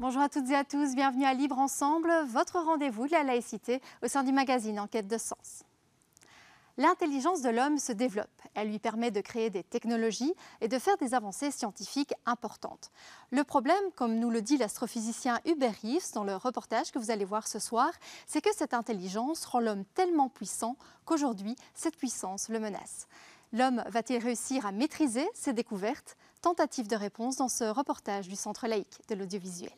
Bonjour à toutes et à tous, bienvenue à Libre Ensemble, votre rendez-vous de la laïcité au sein du magazine Enquête de Sens. L'intelligence de l'homme se développe. Elle lui permet de créer des technologies et de faire des avancées scientifiques importantes. Le problème, comme nous le dit l'astrophysicien Hubert Reeves dans le reportage que vous allez voir ce soir, c'est que cette intelligence rend l'homme tellement puissant qu'aujourd'hui, cette puissance le menace. L'homme va-t-il réussir à maîtriser ses découvertes? Tentative de réponse dans ce reportage du Centre laïque de l'audiovisuel.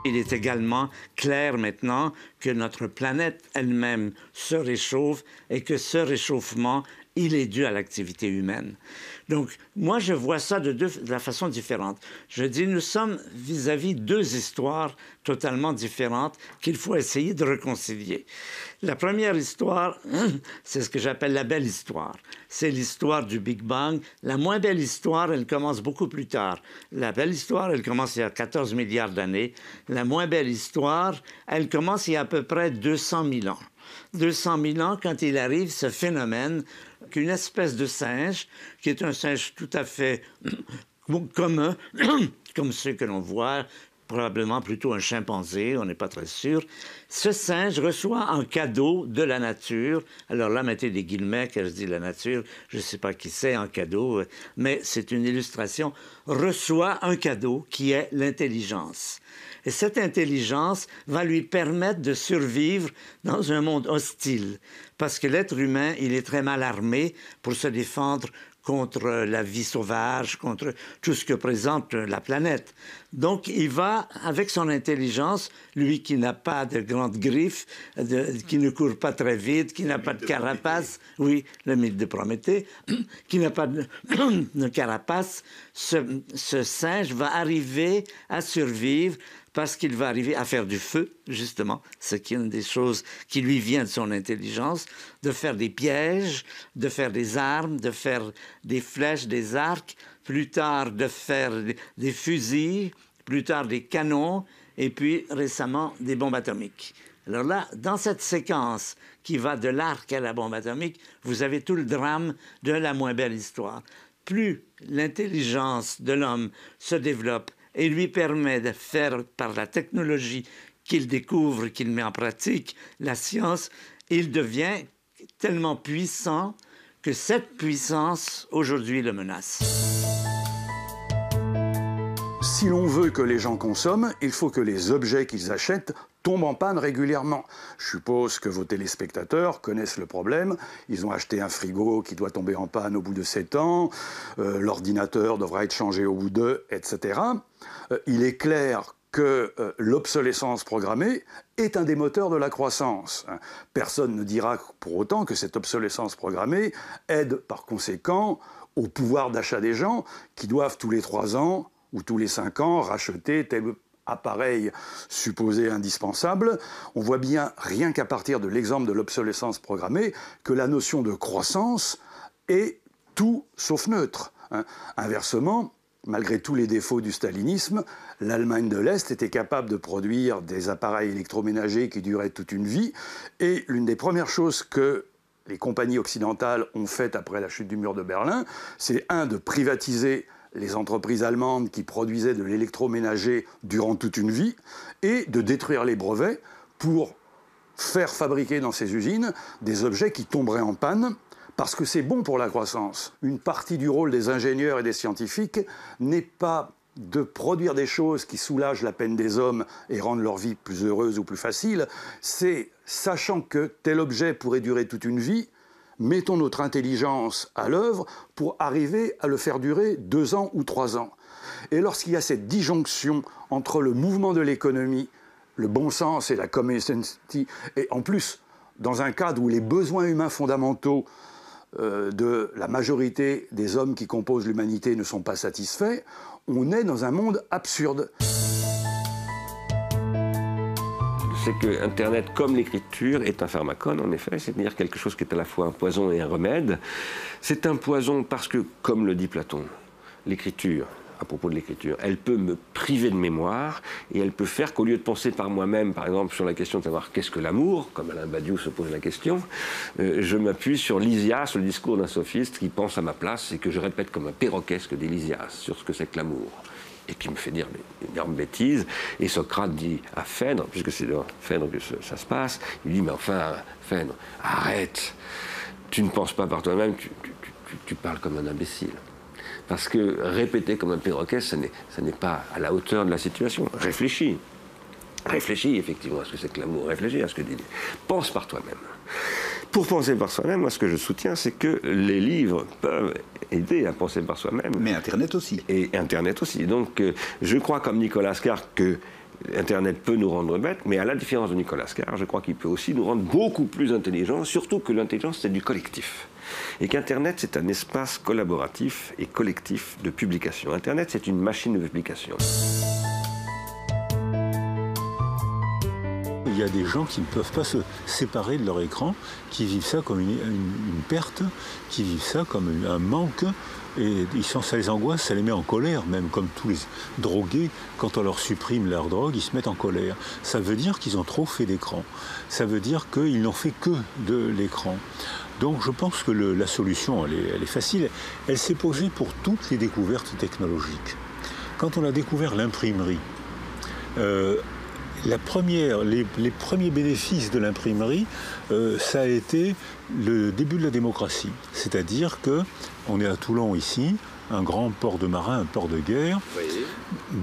Il est également clair maintenant que notre planète elle-même se réchauffe et que ce réchauffement, il est dû à l'activité humaine. Donc, moi, je vois ça de la façon différente. Je dis, nous sommes vis-à-vis deux histoires totalement différentes qu'il faut essayer de réconcilier. La première histoire, c'est ce que j'appelle la belle histoire. C'est l'histoire du Big Bang. La moins belle histoire, elle commence beaucoup plus tard. La belle histoire, elle commence il y a 14 milliards d'années. La moins belle histoire, elle commence il y a à peu près 200 000 ans. 200 000 ans, quand il arrive ce phénomène qu'une espèce de singe, qui est un singe tout à fait commun, comme ceux que l'on voit, probablement plutôt un chimpanzé, on n'est pas très sûr. Ce singe reçoit un cadeau de la nature. Alors là, mettez des guillemets quand je dis la nature, je ne sais pas qui c'est un cadeau, mais c'est une illustration. Reçoit un cadeau qui est l'intelligence. Et cette intelligence va lui permettre de survivre dans un monde hostile. Parce que l'être humain, il est très mal armé pour se défendre contre la vie sauvage, contre tout ce que présente la planète. Donc, il va, avec son intelligence, lui qui n'a pas de grandes griffes, qui ne court pas très vite, qui n'a pas de carapace, oui, le mythe de Prométhée, qui n'a pas de carapace, ce singe va arriver à survivre parce qu'il va arriver à faire du feu, justement, ce qui est une des choses qui lui vient de son intelligence, de faire des pièges, de faire des armes, de faire des flèches, des arcs, plus tard de faire des fusils, plus tard des canons, et puis récemment des bombes atomiques. Alors là, dans cette séquence qui va de l'arc à la bombe atomique, vous avez tout le drame de la moins belle histoire. Plus l'intelligence de l'homme se développe, et lui permet de faire, par la technologie qu'il découvre, qu'il met en pratique, la science, il devient tellement puissant que cette puissance, aujourd'hui, le menace. Si l'on veut que les gens consomment, il faut que les objets qu'ils achètent tombent en panne régulièrement. Je suppose que vos téléspectateurs connaissent le problème. Ils ont acheté un frigo qui doit tomber en panne au bout de 7 ans, l'ordinateur devra être changé au bout de, etc. Il est clair que l'obsolescence programmée est un des moteurs de la croissance. Personne ne dira pour autant que cette obsolescence programmée aide par conséquent au pouvoir d'achat des gens qui doivent tous les 3 ans ou tous les 5 ans racheter tel appareil supposé indispensable. On voit bien, rien qu'à partir de l'exemple de l'obsolescence programmée, que la notion de croissance est tout sauf neutre. Inversement, malgré tous les défauts du stalinisme, l'Allemagne de l'Est était capable de produire des appareils électroménagers qui duraient toute une vie. Et l'une des premières choses que les compagnies occidentales ont faites après la chute du mur de Berlin, c'est de privatiser les entreprises allemandes qui produisaient de l'électroménager durant toute une vie, et de détruire les brevets pour faire fabriquer dans ces usines des objets qui tomberaient en panne, parce que c'est bon pour la croissance. Une partie du rôle des ingénieurs et des scientifiques n'est pas de produire des choses qui soulagent la peine des hommes et rendent leur vie plus heureuse ou plus facile, c'est, sachant que tel objet pourrait durer toute une vie, mettons notre intelligence à l'œuvre pour arriver à le faire durer 2 ans ou 3 ans. Et lorsqu'il y a cette disjonction entre le mouvement de l'économie, le bon sens et la common sense, et en plus, dans un cadre où les besoins humains fondamentaux de la majorité des hommes qui composent l'humanité ne sont pas satisfaits, on est dans un monde absurde. C'est que Internet, comme l'écriture, est un pharmacone, en effet, c'est-à-dire quelque chose qui est à la fois un poison et un remède. C'est un poison parce que, comme le dit Platon, l'écriture à propos de l'écriture. Elle peut me priver de mémoire et elle peut faire qu'au lieu de penser par moi-même, par exemple, sur la question de savoir qu'est-ce que l'amour, comme Alain Badiou se pose la question, je m'appuie sur Lysias, le discours d'un sophiste qui pense à ma place et que je répète comme un perroquet ce que dit Lysias sur ce que c'est que l'amour. Et qui me fait dire une énorme bêtise. Et Socrate dit à Phèdre, puisque c'est dans Phèdre que ça se passe, il dit, mais enfin, Phèdre, arrête, tu ne penses pas par toi-même, tu parles comme un imbécile. Parce que répéter comme un perroquet, ça n'est pas à la hauteur de la situation. Réfléchis. Réfléchis effectivement à ce que c'est que l'amour. Réfléchis à ce que dit. Pense par toi-même. Pour penser par soi-même, moi ce que je soutiens, c'est que les livres peuvent aider à penser par soi-même. Mais Internet aussi. Et Internet aussi. Donc je crois comme Nicolas Scar que Internet peut nous rendre bêtes, mais à la différence de Nicolas Scar, je crois qu'il peut aussi nous rendre beaucoup plus intelligents, surtout que l'intelligence c'est du collectif. Et qu'Internet c'est un espace collaboratif et collectif de publication. Internet c'est une machine de publication. Il y a des gens qui ne peuvent pas se séparer de leur écran, qui vivent ça comme une perte, qui vivent ça comme un manque, et ça les angoisse, ça les met en colère, même comme tous les drogués, quand on leur supprime leur drogue, ils se mettent en colère. Ça veut dire qu'ils ont trop fait d'écran, ça veut dire qu'ils n'ont fait que de l'écran. Donc je pense que la solution, elle est facile, elle s'est posée pour toutes les découvertes technologiques. Quand on a découvert l'imprimerie, les premiers bénéfices de l'imprimerie, ça a été le début de la démocratie. C'est-à-dire qu'on est à Toulon ici, un grand port de marins, un port de guerre. Oui.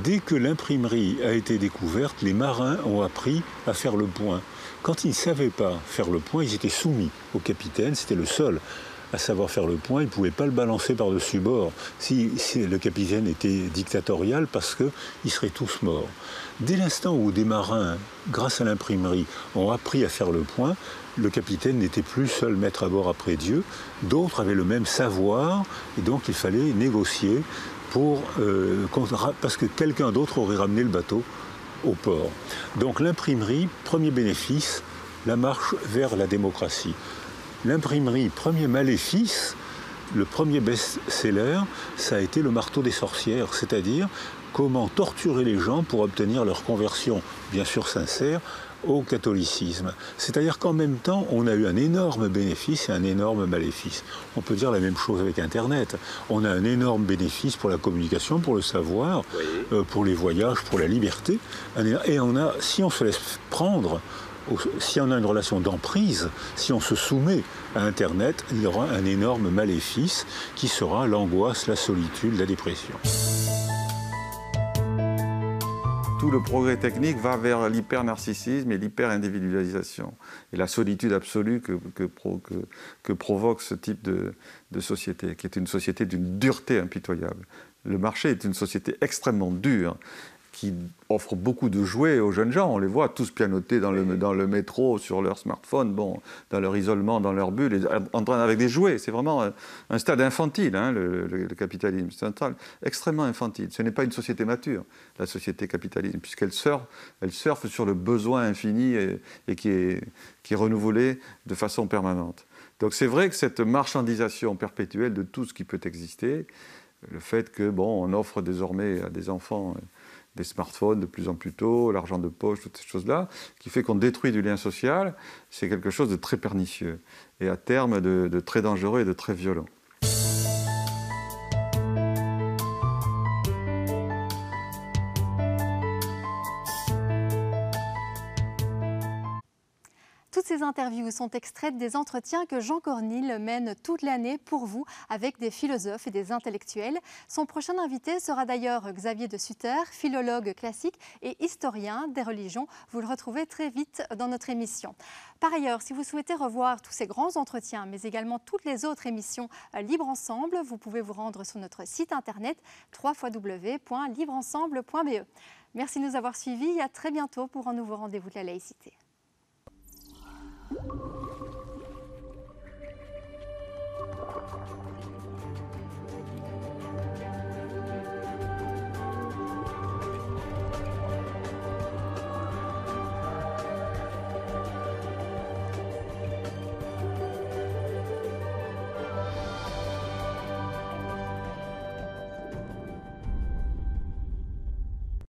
Dès que l'imprimerie a été découverte, les marins ont appris à faire le point. Quand ils ne savaient pas faire le point, ils étaient soumis au capitaine, c'était le seul à savoir faire le point, il ne pouvait pas le balancer par-dessus bord si le capitaine était dictatorial parce qu'ils seraient tous morts. Dès l'instant où des marins, grâce à l'imprimerie, ont appris à faire le point, le capitaine n'était plus seul maître à bord après Dieu, d'autres avaient le même savoir et donc il fallait négocier parce que quelqu'un d'autre aurait ramené le bateau au port. Donc l'imprimerie, premier bénéfice, la marche vers la démocratie. L'imprimerie, premier maléfice, le premier best-seller, ça a été le marteau des sorcières, c'est-à-dire comment torturer les gens pour obtenir leur conversion, bien sûr sincère, au catholicisme. C'est-à-dire qu'en même temps, on a eu un énorme bénéfice et un énorme maléfice. On peut dire la même chose avec Internet. On a un énorme bénéfice pour la communication, pour le savoir, oui. Pour les voyages, pour la liberté. Et si on se laisse prendre, si on a une relation d'emprise, si on se soumet à Internet, il y aura un énorme maléfice qui sera l'angoisse, la solitude, la dépression. Tout le progrès technique va vers l'hyper-narcissisme et l'hyper-individualisation et la solitude absolue que provoque ce type de société, qui est une société d'une dureté impitoyable. Le marché est une société extrêmement dure, qui offre beaucoup de jouets aux jeunes gens. On les voit tous pianoter dans le métro, sur leur smartphone, dans leur isolement, dans leur bulle, avec des jouets. C'est vraiment un stade infantile, hein, le capitalisme. C'est un stade extrêmement infantile. Ce n'est pas une société mature, la société capitaliste, puisqu'elle surfe sur le besoin infini et qui est renouvelé de façon permanente. Donc c'est vrai que cette marchandisation perpétuelle de tout ce qui peut exister, le fait que, on offre désormais à des enfants des smartphones de plus en plus tôt, l'argent de poche, toutes ces choses-là, qui fait qu'on détruit du lien social, c'est quelque chose de très pernicieux et à terme de très dangereux et de très violent. Toutes ces interviews sont extraites des entretiens que Jean Cornille mène toute l'année pour vous avec des philosophes et des intellectuels. Son prochain invité sera d'ailleurs Xavier de Sutter, philologue classique et historien des religions. Vous le retrouvez très vite dans notre émission. Par ailleurs, si vous souhaitez revoir tous ces grands entretiens, mais également toutes les autres émissions Libre Ensemble, vous pouvez vous rendre sur notre site internet www.libreensemble.be. Merci de nous avoir suivis et à très bientôt pour un nouveau rendez-vous de la laïcité.